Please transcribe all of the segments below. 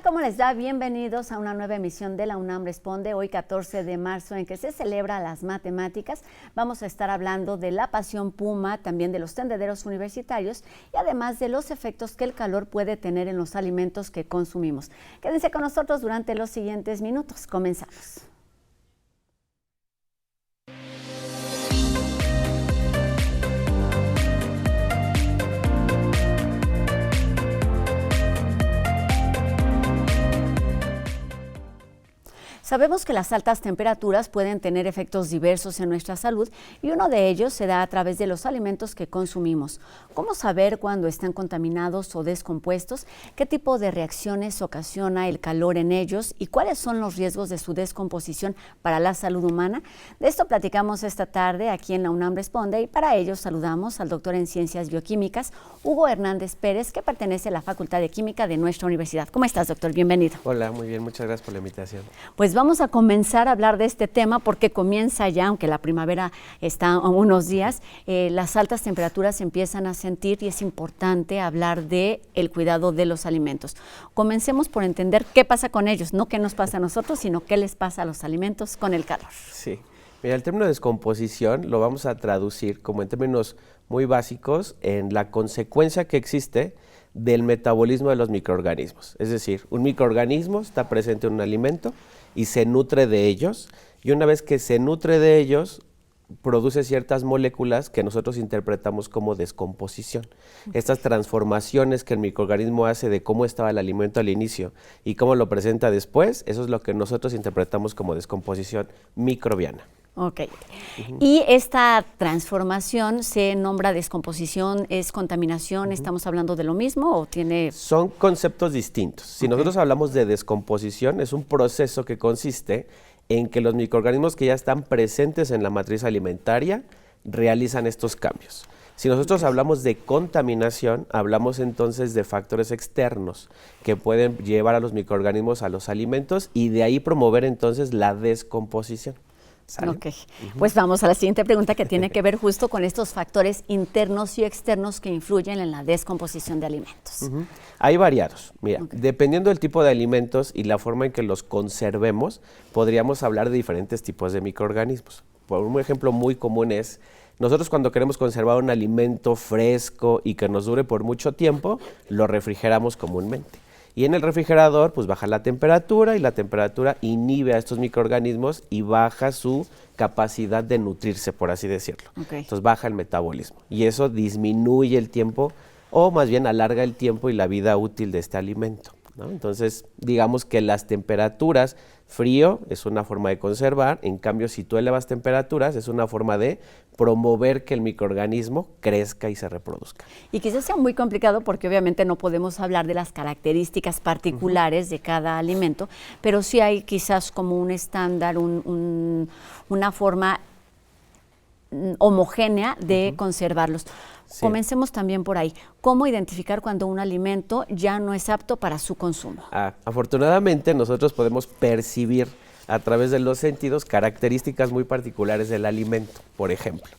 ¿Cómo les va? Bienvenidos a una nueva emisión de la UNAM Responde. Hoy 14 de marzo, en que se celebra las matemáticas. Vamos a estar hablando de la pasión puma, también de los tendederos universitarios y además de los efectos que el calor puede tener en los alimentos que consumimos. Quédense con nosotros durante los siguientes minutos. Comenzamos. Sabemos que las altas temperaturas pueden tener efectos diversos en nuestra salud y uno de ellos se da a través de los alimentos que consumimos. ¿Cómo saber cuándo están contaminados o descompuestos? ¿Qué tipo de reacciones ocasiona el calor en ellos? ¿Y cuáles son los riesgos de su descomposición para la salud humana? De esto platicamos esta tarde aquí en la UNAM Responde y para ello saludamos al doctor en Ciencias Bioquímicas, Hugo Hernández Pérez, que pertenece a la Facultad de Química de nuestra universidad. ¿Cómo estás, doctor? Bienvenido. Hola, muy bien, muchas gracias por la invitación. Pues vamos a comenzar a hablar de este tema porque comienza ya, aunque la primavera está a unos días, las altas temperaturas se empiezan a sentir y es importante hablar de el cuidado de los alimentos. Comencemos por entender qué pasa con ellos, no qué nos pasa a nosotros, sino qué les pasa a los alimentos con el calor. Sí, mira, el término descomposición lo vamos a traducir como en términos muy básicos en la consecuencia que existe del metabolismo de los microorganismos. Es decir, un microorganismo está presente en un alimento y se nutre de ellos, y una vez que se nutre de ellos, produce ciertas moléculas que nosotros interpretamos como descomposición. Estas transformaciones que el microorganismo hace de cómo estaba el alimento al inicio y cómo lo presenta después, eso es lo que nosotros interpretamos como descomposición microbiana. Ok. Y esta transformación se nombra descomposición, ¿es contaminación? ¿Estamos hablando de lo mismo o tiene...? Son conceptos distintos. Si nosotros hablamos de descomposición, es un proceso que consiste en que los microorganismos que ya están presentes en la matriz alimentaria realizan estos cambios. Si nosotros hablamos de contaminación, hablamos entonces de factores externos que pueden llevar a los microorganismos a los alimentos y de ahí promover entonces la descomposición. ¿Sale? Ok, pues vamos a la siguiente pregunta que tiene que ver justo con estos factores internos y externos que influyen en la descomposición de alimentos. Hay variados. Mira, dependiendo del tipo de alimentos y la forma en que los conservemos, podríamos hablar de diferentes tipos de microorganismos. Por un ejemplo muy común es, nosotros cuando queremos conservar un alimento fresco y que nos dure por mucho tiempo, lo refrigeramos comúnmente. Y en el refrigerador, pues baja la temperatura y la temperatura inhibe a estos microorganismos y baja su capacidad de nutrirse, por así decirlo. Entonces baja el metabolismo y eso disminuye el tiempo o más bien alarga el tiempo y la vida útil de este alimento, ¿no? Entonces, digamos que las temperaturas, frío es una forma de conservar, en cambio si tú elevas temperaturas es una forma de promover que el microorganismo crezca y se reproduzca. Y quizás sea muy complicado porque obviamente no podemos hablar de las características particulares de cada alimento, pero sí hay quizás como un estándar, una forma homogénea de conservarlos. Sí. Comencemos también por ahí. ¿Cómo identificar cuando un alimento ya no es apto para su consumo? Afortunadamente nosotros podemos percibir a través de los sentidos características muy particulares del alimento. Por ejemplo,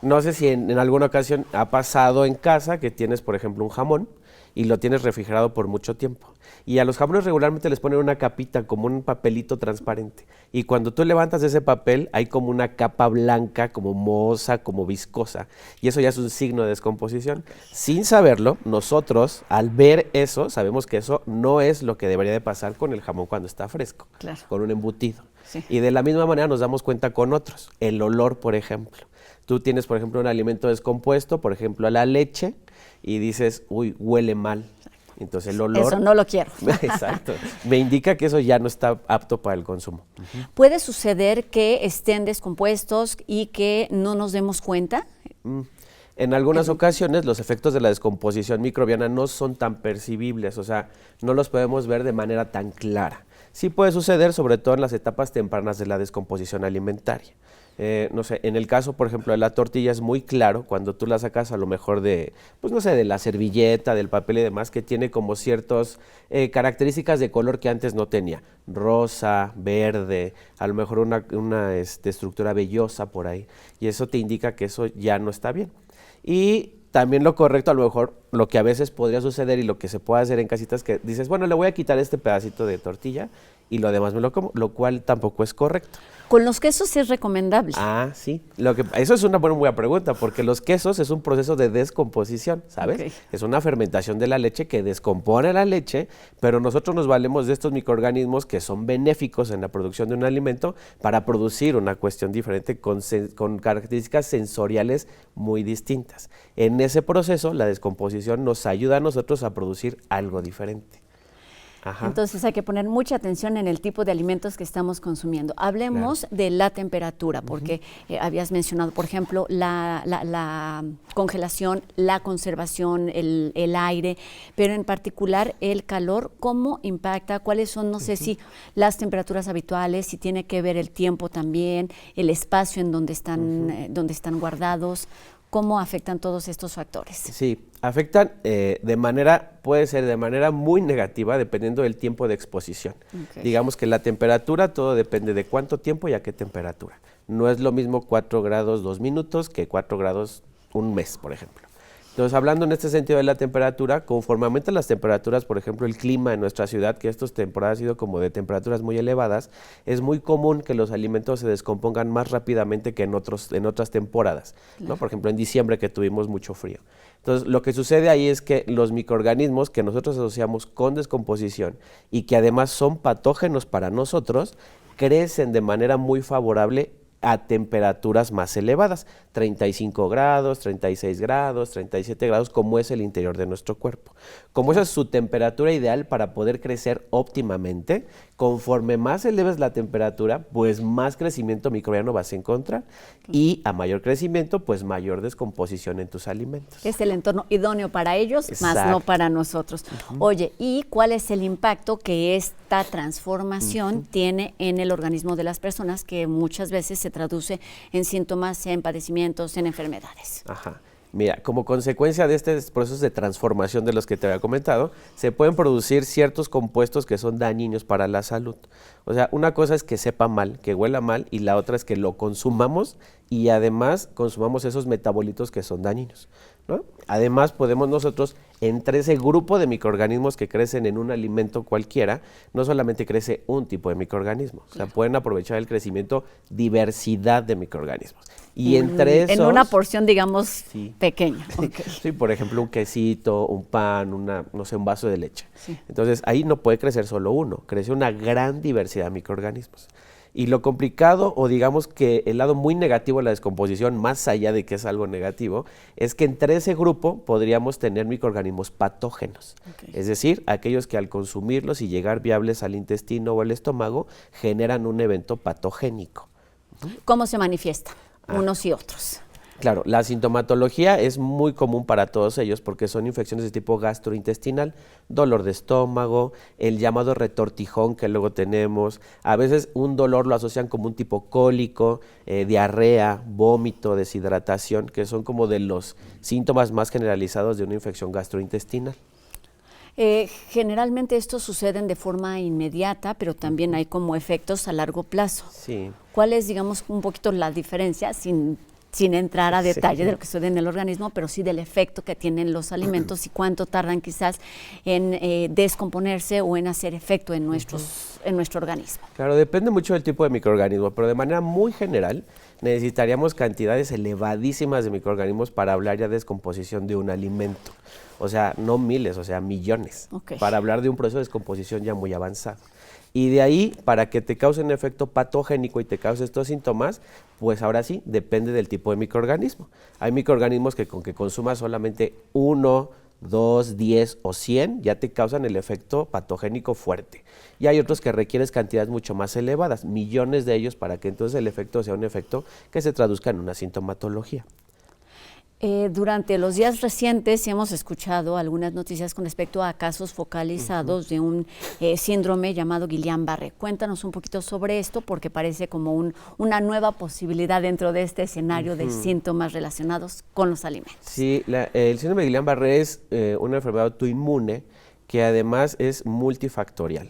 no sé si en alguna ocasión ha pasado en casa que tienes, por ejemplo, un jamón y lo tienes refrigerado por mucho tiempo. Y a los jamones regularmente les ponen una capita, como un papelito transparente. Y cuando tú levantas ese papel, hay como una capa blanca, como mohosa, como viscosa. Y eso ya es un signo de descomposición. Sin saberlo, nosotros, al ver eso, sabemos que eso no es lo que debería de pasar con el jamón cuando está fresco, con un embutido. Sí. Y de la misma manera nos damos cuenta con otros. El olor, por ejemplo. Tú tienes, por ejemplo, un alimento descompuesto, por ejemplo, la leche, y dices, uy, huele mal. Entonces el olor... Eso no lo quiero. Exacto. Me indica que eso ya no está apto para el consumo. ¿Puede suceder que estén descompuestos y que no nos demos cuenta? En algunas ocasiones los efectos de la descomposición microbiana no son tan percibibles, o sea, no los podemos ver de manera tan clara. Sí puede suceder, sobre todo en las etapas tempranas de la descomposición alimentaria. No sé, en el caso, por ejemplo, de la tortilla es muy claro cuando tú la sacas a lo mejor de, pues no sé, de la servilleta, del papel y demás, que tiene como ciertas características de color que antes no tenía. Rosa, verde, a lo mejor una estructura vellosa por ahí. Y eso te indica que eso ya no está bien. Y también lo correcto, a lo mejor, lo que a veces podría suceder y lo que se puede hacer en casitas, que dices, bueno, le voy a quitar este pedacito de tortilla y lo demás me lo como, lo cual tampoco es correcto. Con los quesos sí es recomendable. Ah, sí. Eso es una buena pregunta, porque los quesos es un proceso de descomposición, ¿sabes? Okay. Es una fermentación de la leche que descompone la leche, pero nosotros nos valemos de estos microorganismos que son benéficos en la producción de un alimento para producir una cuestión diferente con características sensoriales muy distintas. En ese proceso, la descomposición nos ayuda a nosotros a producir algo diferente. Ajá. Entonces hay que poner mucha atención en el tipo de alimentos que estamos consumiendo. Hablemos de la temperatura, porque habías mencionado, por ejemplo, la congelación, la conservación, el aire, pero en particular el calor, ¿cómo impacta? ¿Cuáles son, no sé si las temperaturas habituales, si tiene que ver el tiempo también, el espacio en donde están guardados? ¿Cómo afectan todos estos factores? Sí, afectan puede ser de manera muy negativa dependiendo del tiempo de exposición. Okay. Digamos que la temperatura, todo depende de cuánto tiempo y a qué temperatura. No es lo mismo 4 grados 2 minutos que 4 grados un mes, por ejemplo. Entonces, hablando en este sentido de la temperatura, conforme aumentan las temperaturas, por ejemplo, el clima en nuestra ciudad, que estas temporadas ha sido como de temperaturas muy elevadas, es muy común que los alimentos se descompongan más rápidamente que en otras temporadas, ¿no? Por ejemplo, en diciembre que tuvimos mucho frío. Entonces, lo que sucede ahí es que los microorganismos que nosotros asociamos con descomposición y que además son patógenos para nosotros, crecen de manera muy favorable a temperaturas más elevadas, 35 grados, 36 grados, 37 grados, como es el interior de nuestro cuerpo. Como esa es su temperatura ideal para poder crecer óptimamente, conforme más eleves la temperatura, pues más crecimiento microbiano vas a encontrar y a mayor crecimiento, pues mayor descomposición en tus alimentos. Es el entorno idóneo para ellos, Exacto. más no para nosotros. Oye, ¿y cuál es el impacto que esta transformación tiene en el organismo de las personas, que muchas veces se traduce en síntomas, en padecimientos, en enfermedades? Ajá. Mira, como consecuencia de estos procesos de transformación de los que te había comentado, se pueden producir ciertos compuestos que son dañinos para la salud. O sea, una cosa es que sepa mal, que huela mal, y la otra es que lo consumamos y además consumamos esos metabolitos que son dañinos, ¿no? Además, podemos nosotros, entre ese grupo de microorganismos que crecen en un alimento cualquiera, no solamente crece un tipo de microorganismo, o sea, pueden aprovechar el crecimiento diversidad de microorganismos. Y entre esos... En una porción, digamos, pequeña. Okay. Sí, por ejemplo, un quesito, un pan, un vaso de leche. Sí. Entonces, ahí no puede crecer solo uno, crece una gran diversidad de microorganismos. Y lo complicado, o digamos que el lado muy negativo de la descomposición, más allá de que es algo negativo, es que entre ese grupo podríamos tener microorganismos patógenos. Okay. Es decir, aquellos que al consumirlos y llegar viables al intestino o al estómago, generan un evento patogénico. ¿Cómo se manifiesta unos y otros? Claro, la sintomatología es muy común para todos ellos porque son infecciones de tipo gastrointestinal, dolor de estómago, el llamado retortijón que luego tenemos, a veces un dolor lo asocian como un tipo cólico, diarrea, vómito, deshidratación, que son como de los síntomas más generalizados de una infección gastrointestinal. Generalmente estos suceden de forma inmediata, pero también hay como efectos a largo plazo. Sí. ¿Cuál es, digamos, un poquito la diferencia, sin entrar a detalle de lo que sucede en el organismo, pero sí del efecto que tienen los alimentos y cuánto tardan quizás en descomponerse o en hacer efecto en nuestro organismo? Claro, depende mucho del tipo de microorganismo, pero de manera muy general necesitaríamos cantidades elevadísimas de microorganismos para hablar ya de descomposición de un alimento. O sea, no miles, o sea, millones, para hablar de un proceso de descomposición ya muy avanzado. Y de ahí, para que te cause un efecto patogénico y te cause estos síntomas, pues ahora sí, depende del tipo de microorganismo. Hay microorganismos que con que consumas solamente 1, 2, 10 o 100 ya te causan el efecto patogénico fuerte. Y hay otros que requieres cantidades mucho más elevadas, millones de ellos, para que entonces el efecto sea un efecto que se traduzca en una sintomatología. Durante los días recientes hemos escuchado algunas noticias con respecto a casos focalizados de un síndrome llamado Guillain-Barré. Cuéntanos un poquito sobre esto, porque parece como una nueva posibilidad dentro de este escenario de síntomas relacionados con los alimentos. Sí, el síndrome de Guillain-Barré es una enfermedad autoinmune que además es multifactorial.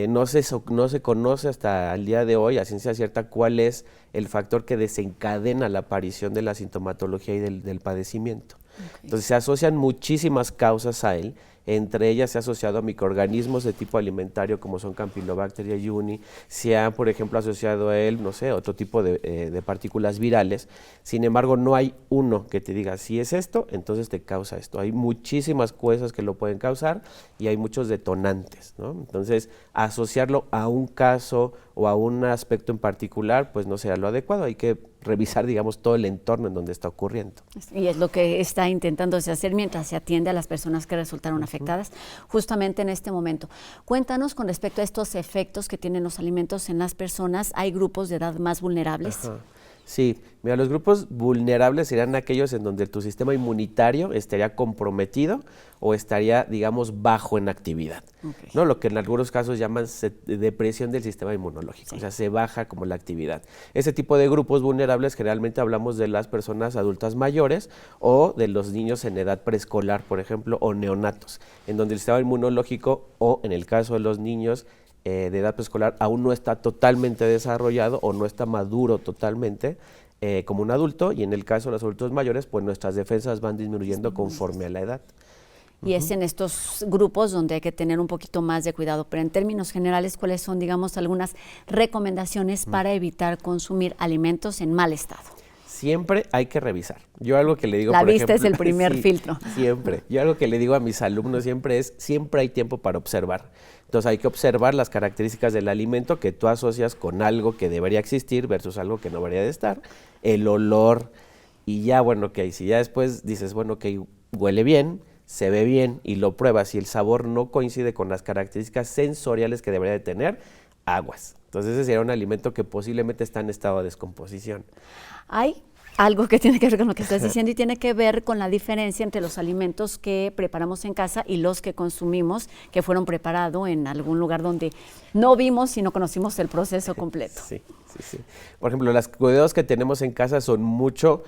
no se conoce hasta el día de hoy a ciencia cierta cuál es el factor que desencadena la aparición de la sintomatología y del padecimiento. Okay. Entonces se asocian muchísimas causas a él, entre ellas se ha asociado a microorganismos de tipo alimentario como son Campylobacter jejuni, se ha, por ejemplo, asociado a él, no sé, otro tipo de partículas virales. Sin embargo, no hay uno que te diga, si es esto, entonces te causa esto. Hay muchísimas cosas que lo pueden causar y hay muchos detonantes, ¿no? Entonces, asociarlo a un caso o a un aspecto en particular, pues no será lo adecuado. Hay que revisar, digamos, todo el entorno en donde está ocurriendo. Y es lo que está intentándose hacer mientras se atiende a las personas que resultaron afectadas justamente en este momento. Cuéntanos con respecto a estos efectos que tienen los alimentos en las personas. ¿Hay grupos de edad más vulnerables? Ajá. Sí, mira, los grupos vulnerables serían aquellos en donde tu sistema inmunitario estaría comprometido o estaría, digamos, bajo en actividad, okay, ¿no? Lo que en algunos casos llaman depresión del sistema inmunológico, sí, o sea, se baja como la actividad. Ese tipo de grupos vulnerables generalmente hablamos de las personas adultas mayores o de los niños en edad preescolar, por ejemplo, o neonatos, en donde el sistema inmunológico o, en el caso de los niños, de edad preescolar aún no está totalmente desarrollado o no está maduro totalmente como un adulto, y en el caso de los adultos mayores, pues nuestras defensas van disminuyendo conforme a la edad. Y es en estos grupos donde hay que tener un poquito más de cuidado, pero en términos generales, ¿cuáles son, digamos, algunas recomendaciones para evitar consumir alimentos en mal estado? Siempre hay que revisar. Yo algo que le digo, por ejemplo... La vista es el primer filtro. Siempre. Yo algo que le digo a mis alumnos siempre es, siempre hay tiempo para observar. Entonces hay que observar las características del alimento que tú asocias con algo que debería existir versus algo que no debería de estar, el olor, y ya, bueno, ok, si ya después dices, bueno, ok, huele bien, se ve bien y lo pruebas y el sabor no coincide con las características sensoriales que debería de tener, aguas. Entonces ese sería un alimento que posiblemente está en estado de descomposición. Hay algo que tiene que ver con lo que estás diciendo y tiene que ver con la diferencia entre los alimentos que preparamos en casa y los que consumimos, que fueron preparados en algún lugar donde no vimos y no conocimos el proceso completo. Sí. Por ejemplo, los cuidados que tenemos en casa son mucho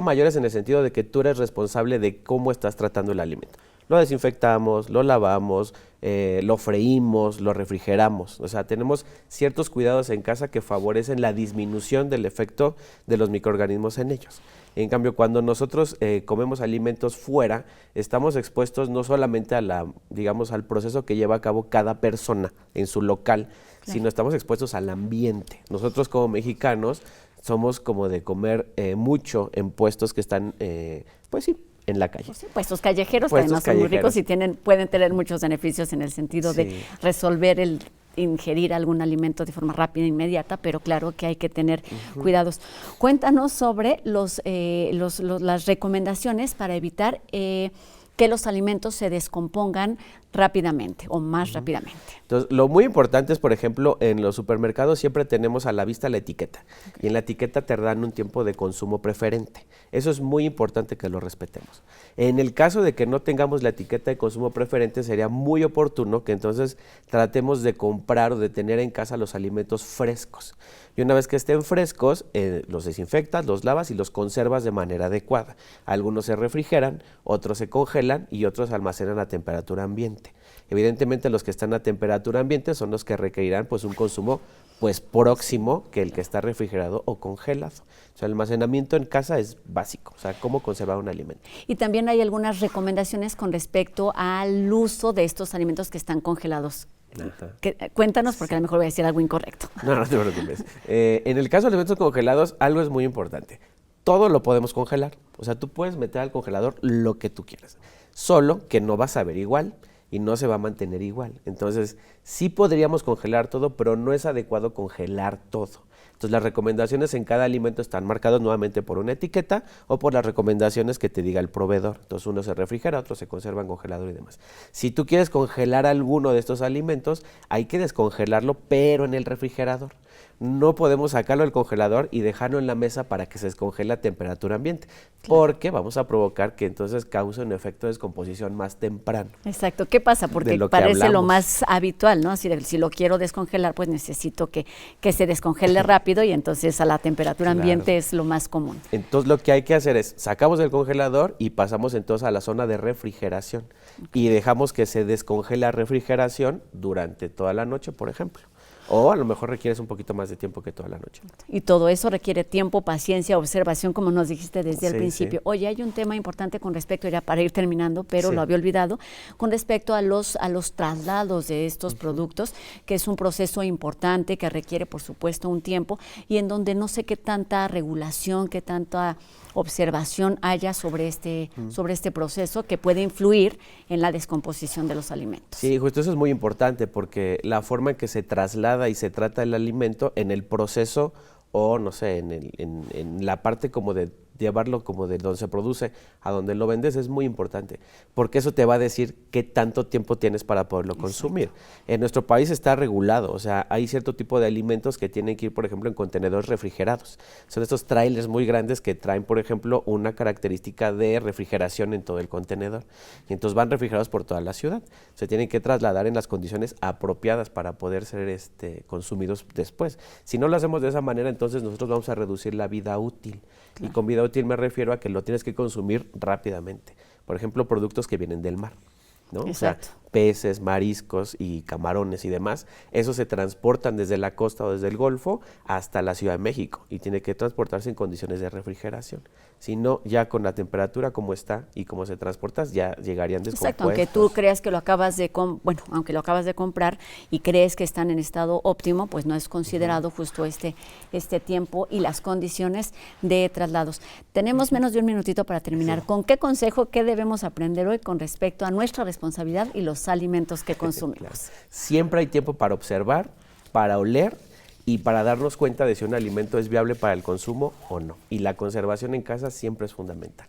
mayores en el sentido de que tú eres responsable de cómo estás tratando el alimento. Lo desinfectamos, lo lavamos, lo freímos, lo refrigeramos. O sea, tenemos ciertos cuidados en casa que favorecen la disminución del efecto de los microorganismos en ellos. En cambio, cuando nosotros comemos alimentos fuera, estamos expuestos no solamente al proceso que lleva a cabo cada persona en su local, claro, sino estamos expuestos al ambiente. Nosotros como mexicanos somos como de comer mucho en puestos que están, pues sí, en la calle. Pues puestos callejeros, además son muy ricos y pueden tener muchos beneficios en el sentido de resolver ingerir algún alimento de forma rápida e inmediata, pero claro que hay que tener cuidados. Cuéntanos sobre las recomendaciones para evitar que los alimentos se descompongan rápidamente o más rápidamente. Entonces, lo muy importante es, por ejemplo, en los supermercados siempre tenemos a la vista la etiqueta, y en la etiqueta te dan un tiempo de consumo preferente. Eso es muy importante que lo respetemos. En el caso de que no tengamos la etiqueta de consumo preferente, sería muy oportuno que entonces tratemos de comprar o de tener en casa los alimentos frescos. Y una vez que estén frescos, los desinfectas, los lavas y los conservas de manera adecuada. Algunos se refrigeran, otros se congelan y otros se almacenan a temperatura ambiente. Evidentemente los que están a temperatura ambiente son los que requerirán pues un consumo pues próximo que el que está refrigerado o congelado. O sea, el almacenamiento en casa es básico, o sea, cómo conservar un alimento. Y también hay algunas recomendaciones con respecto al uso de estos alimentos que están congelados. Cuéntanos, porque a lo mejor voy a decir algo incorrecto. No te preocupes. En el caso de alimentos congelados, algo es muy importante. Todo lo podemos congelar. O sea, tú puedes meter al congelador lo que tú quieras. Solo que no vas a ver igual y no se va a mantener igual. Entonces, sí podríamos congelar todo, pero no es adecuado congelar todo. Entonces, las recomendaciones en cada alimento están marcadas nuevamente por una etiqueta o por las recomendaciones que te diga el proveedor. Entonces, uno se refrigera, otro se conserva en congelador y demás. Si tú quieres congelar alguno de estos alimentos, hay que descongelarlo, pero en el refrigerador. no podemos sacarlo del congelador y dejarlo en la mesa para que se descongele a temperatura ambiente, porque vamos a provocar que entonces cause un efecto de descomposición más temprano. Exacto. ¿Qué pasa? Porque parece lo más habitual, ¿no? Si lo quiero descongelar, pues necesito que se descongele rápido y entonces a la temperatura ambiente es lo más común. Entonces lo que hay que hacer es, sacamos del congelador y pasamos entonces a la zona de refrigeración y dejamos que se descongele la refrigeración durante toda la noche, por ejemplo. O a lo mejor requieres un poquito más de tiempo que toda la noche. Y todo eso requiere tiempo, paciencia, observación, como nos dijiste desde el principio. Sí. Oye, hay un tema importante con respecto, ya para ir terminando, pero lo había olvidado, con respecto a los traslados de estos productos, que es un proceso importante que requiere, por supuesto, un tiempo y en donde no sé qué tanta regulación, qué tanta observación haya sobre este proceso que puede influir en la descomposición de los alimentos. Sí, justo eso es muy importante porque la forma en que se traslada y se trata el alimento en el proceso o no sé, en la parte como de llevarlo como de donde se produce a donde lo vendes es muy importante, porque eso te va a decir qué tanto tiempo tienes para poderlo consumir. En nuestro país está regulado, o sea, hay cierto tipo de alimentos que tienen que ir, por ejemplo, en contenedores refrigerados. Son estos trailers muy grandes que traen, por ejemplo, una característica de refrigeración en todo el contenedor. Y entonces van refrigerados por toda la ciudad. Se tienen que trasladar en las condiciones apropiadas para poder ser consumidos después. Si no lo hacemos de esa manera, entonces nosotros vamos a reducir la vida útil. Claro. Y con vida útil me refiero a que lo tienes que consumir rápidamente. Por ejemplo, productos que vienen del mar, ¿no? Exacto. O sea, peces, mariscos y camarones y demás, esos se transportan desde la costa o desde el Golfo hasta la Ciudad de México y tiene que transportarse en condiciones de refrigeración. Si no, ya con la temperatura como está y como se transporta, ya llegarían descompuestos. Exacto, aunque tú creas que lo acabas de aunque lo acabas de comprar y crees que están en estado óptimo, pues no es considerado justo este tiempo y las condiciones de traslados. Tenemos menos de un minutito para terminar. Sí. ¿Con qué consejo, qué debemos aprender hoy con respecto a nuestra responsabilidad y los alimentos que consumimos? Claro. Siempre hay tiempo para observar, para oler y para darnos cuenta de si un alimento es viable para el consumo o no. Y la conservación en casa siempre es fundamental.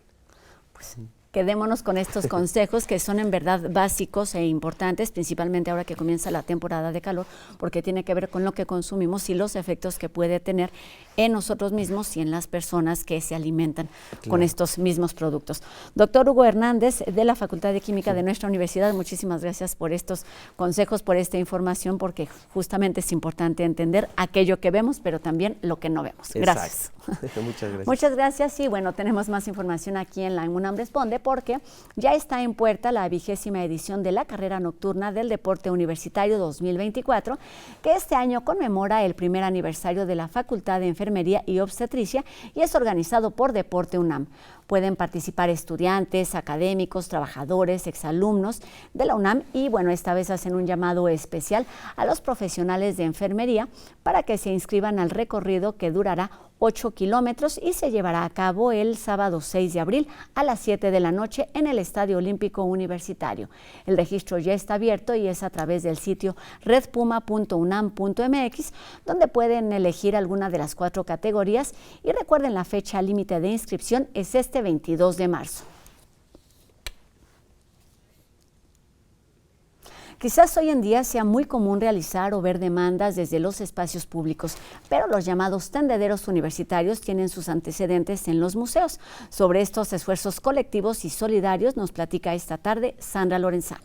Pues quedémonos con estos consejos que son en verdad básicos e importantes, principalmente ahora que comienza la temporada de calor, porque tiene que ver con lo que consumimos y los efectos que puede tener en nosotros mismos y en las personas que se alimentan con estos mismos productos. Doctor Hugo Hernández, de la Facultad de Química de nuestra universidad, muchísimas gracias por estos consejos, por esta información, porque justamente es importante entender aquello que vemos, pero también lo que no vemos. Gracias. Muchas gracias. Muchas gracias. Y bueno, tenemos más información aquí en la UNAM Responde, porque ya está en puerta la 20ª edición de la carrera nocturna del deporte universitario 2024, que este año conmemora el primer aniversario de la Facultad de Enfermería y Obstetricia y es organizado por Deporte UNAM. Pueden participar estudiantes, académicos, trabajadores, exalumnos de la UNAM y bueno, esta vez hacen un llamado especial a los profesionales de enfermería para que se inscriban al recorrido que durará 8 kilómetros y se llevará a cabo el sábado 6 de abril a las 7 de la noche en el Estadio Olímpico Universitario. El registro ya está abierto y es a través del sitio redpuma.unam.mx, donde pueden elegir alguna de las 4 categorías y recuerden, la fecha límite de inscripción es este 22 de marzo. Quizás hoy en día sea muy común realizar o ver demandas desde los espacios públicos, pero los llamados tendederos universitarios tienen sus antecedentes en los museos. Sobre estos esfuerzos colectivos y solidarios nos platica esta tarde Sandra Lorenzano.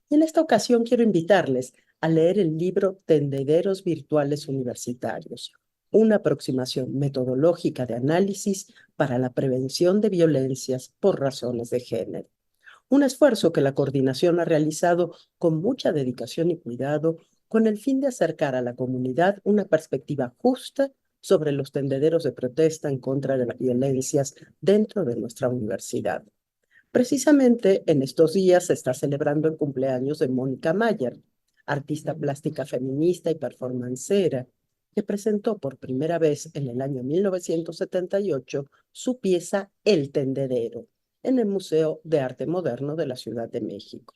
Y en esta ocasión quiero invitarles a leer el libro Tendederos Virtuales Universitarios, una aproximación metodológica de análisis para la prevención de violencias por razones de género. Un esfuerzo que la coordinación ha realizado con mucha dedicación y cuidado con el fin de acercar a la comunidad una perspectiva justa sobre los tendederos de protesta en contra de las violencias dentro de nuestra universidad. Precisamente en estos días se está celebrando el cumpleaños de Mónica Mayer, artista plástica feminista y performancera, que presentó por primera vez en el año 1978 su pieza El Tendedero en el Museo de Arte Moderno de la Ciudad de México.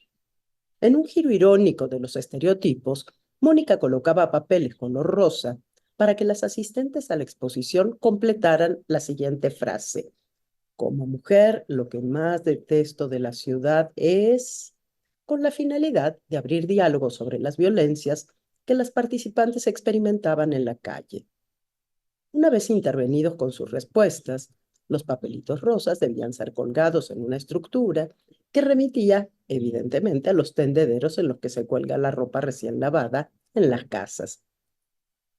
En un giro irónico de los estereotipos, Mónica colocaba papeles color rosa para que las asistentes a la exposición completaran la siguiente frase: Como mujer, lo que más detesto de la ciudad es, con la finalidad de abrir diálogos sobre las violencias que las participantes experimentaban en la calle. Una vez intervenidos con sus respuestas, los papelitos rosas debían ser colgados en una estructura que remitía, evidentemente, a los tendederos en los que se cuelga la ropa recién lavada en las casas.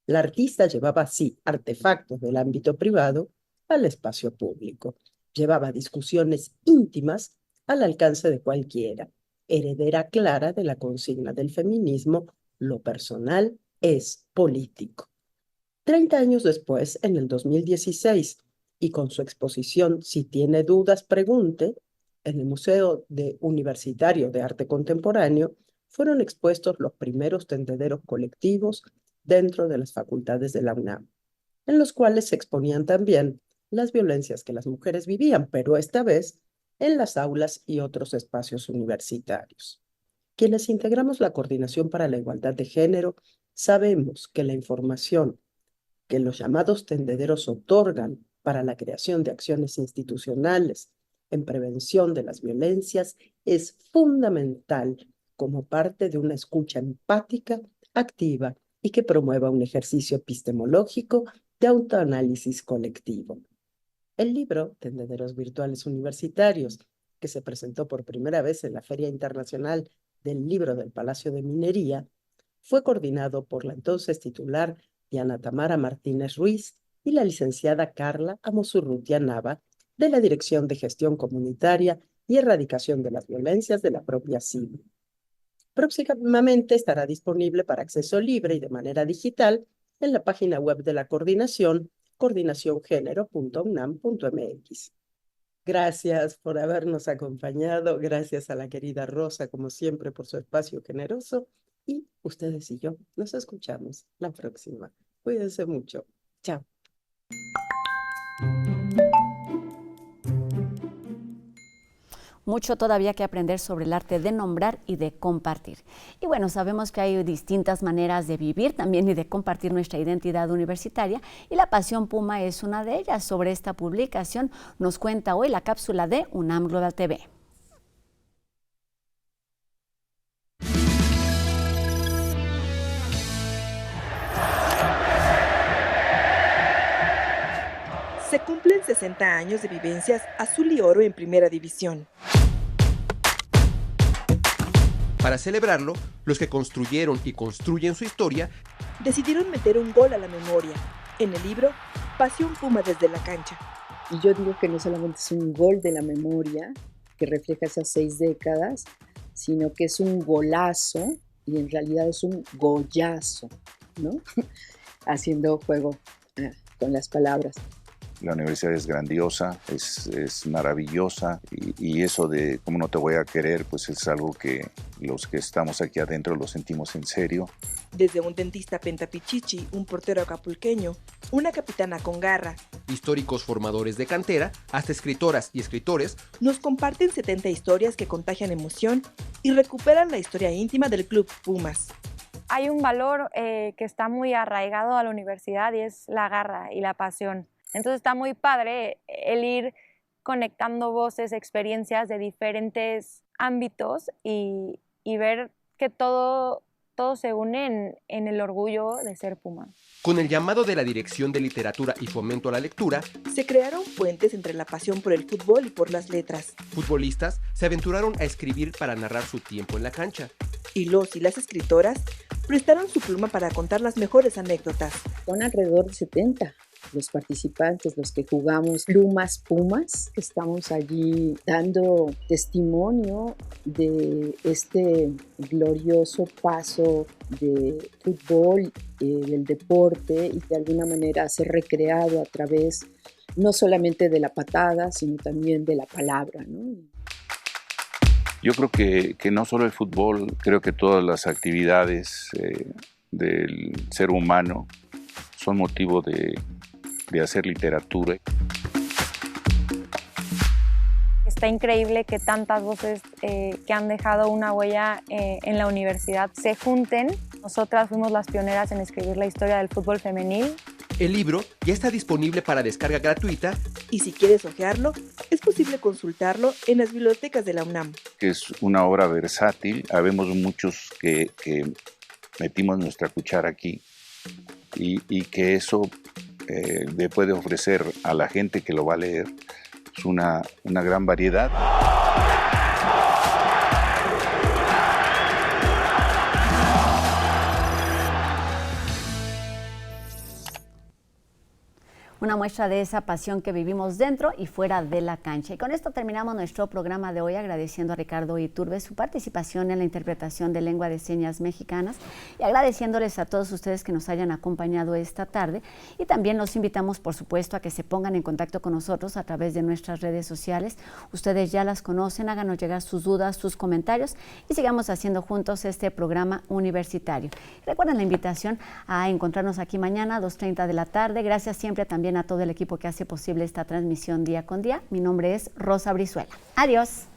La artista llevaba así artefactos del ámbito privado al espacio público. Llevaba discusiones íntimas al alcance de cualquiera, heredera clara de la consigna del feminismo: lo personal es político. 30 años después, en el 2016, y con su exposición Si tiene dudas, pregunte, en el Universitario de Arte Contemporáneo, fueron expuestos los primeros tendederos colectivos dentro de las facultades de la UNAM, en los cuales se exponían también las violencias que las mujeres vivían, pero esta vez en las aulas y otros espacios universitarios. Quienes integramos la Coordinación para la Igualdad de Género sabemos que la información que los llamados tendederos otorgan para la creación de acciones institucionales en prevención de las violencias es fundamental como parte de una escucha empática, activa y que promueva un ejercicio epistemológico de autoanálisis colectivo. El libro Tendederos Virtuales Universitarios, que se presentó por primera vez en la Feria Internacional del Libro del Palacio de Minería, fue coordinado por la entonces titular Diana Tamara Martínez Ruiz y la licenciada Carla Amosurrutia Nava, de la Dirección de Gestión Comunitaria y Erradicación de las Violencias de la propia CIVI. Próximamente estará disponible para acceso libre y de manera digital en la página web de la coordinación, coordinaciongénero.unam.mx. Gracias por habernos acompañado, gracias a la querida Rosa, como siempre, por su espacio generoso, y ustedes y yo nos escuchamos la próxima. Cuídense mucho. Chao. Mucho todavía que aprender sobre el arte de nombrar y de compartir. Y bueno, sabemos que hay distintas maneras de vivir también y de compartir nuestra identidad universitaria, y la Pasión Puma es una de ellas. Sobre esta publicación nos cuenta hoy la cápsula de UNAM Global TV. Se cumplen 60 años de vivencias azul y oro en Primera División. Para celebrarlo, los que construyeron y construyen su historia decidieron meter un gol a la memoria en el libro Pasión Puma desde la cancha. Y yo digo que no solamente es un gol de la memoria que refleja esas 6 décadas, sino que es un golazo y en realidad es un gollazo, ¿no? Haciendo juego con las palabras. La universidad es grandiosa, es maravillosa y eso de cómo no te voy a querer, pues es algo que los que estamos aquí adentro lo sentimos en serio. Desde un dentista pentapichichi, un portero acapulqueño, una capitana con garra, históricos formadores de cantera, hasta escritoras y escritores, nos comparten 70 historias que contagian emoción y recuperan la historia íntima del Club Pumas. Hay un valor que está muy arraigado a la universidad y es la garra y la pasión. Entonces está muy padre el ir conectando voces, experiencias de diferentes ámbitos y ver que todo se une en el orgullo de ser Puma. Con el llamado de la Dirección de Literatura y Fomento a la Lectura, se crearon puentes entre la pasión por el fútbol y por las letras. Futbolistas se aventuraron a escribir para narrar su tiempo en la cancha. Y los y las escritoras prestaron su pluma para contar las mejores anécdotas. Son alrededor de 70 los participantes, los que jugamos Plumas Pumas, que estamos allí dando testimonio de este glorioso paso de fútbol, del deporte, y de alguna manera ser recreado a través no solamente de la patada, sino también de la palabra, ¿no? Yo creo que no solo el fútbol, creo que todas las actividades del ser humano son motivo de hacer literatura. Está increíble que tantas voces que han dejado una huella en la universidad se junten. Nosotras fuimos las pioneras en escribir la historia del fútbol femenil El libro ya está disponible para descarga gratuita y si quieres hojearlo, es posible consultarlo en las bibliotecas de la UNAM. Es una obra versátil, habemos muchos que metimos nuestra cuchara aquí y que eso le puede ofrecer a la gente que lo va a leer una gran variedad. Una muestra de esa pasión que vivimos dentro y fuera de la cancha. Y con esto terminamos nuestro programa de hoy, agradeciendo a Ricardo Iturbe su participación en la interpretación de lengua de señas mexicanas y agradeciéndoles a todos ustedes que nos hayan acompañado esta tarde. Y también los invitamos, por supuesto, a que se pongan en contacto con nosotros a través de nuestras redes sociales. Ustedes ya las conocen, háganos llegar sus dudas, sus comentarios y sigamos haciendo juntos este programa universitario. Recuerden la invitación a encontrarnos aquí mañana a 2:30 de la tarde. Gracias siempre también a todo el equipo que hace posible esta transmisión día con día. Mi nombre es Rosa Brizuela. Adiós.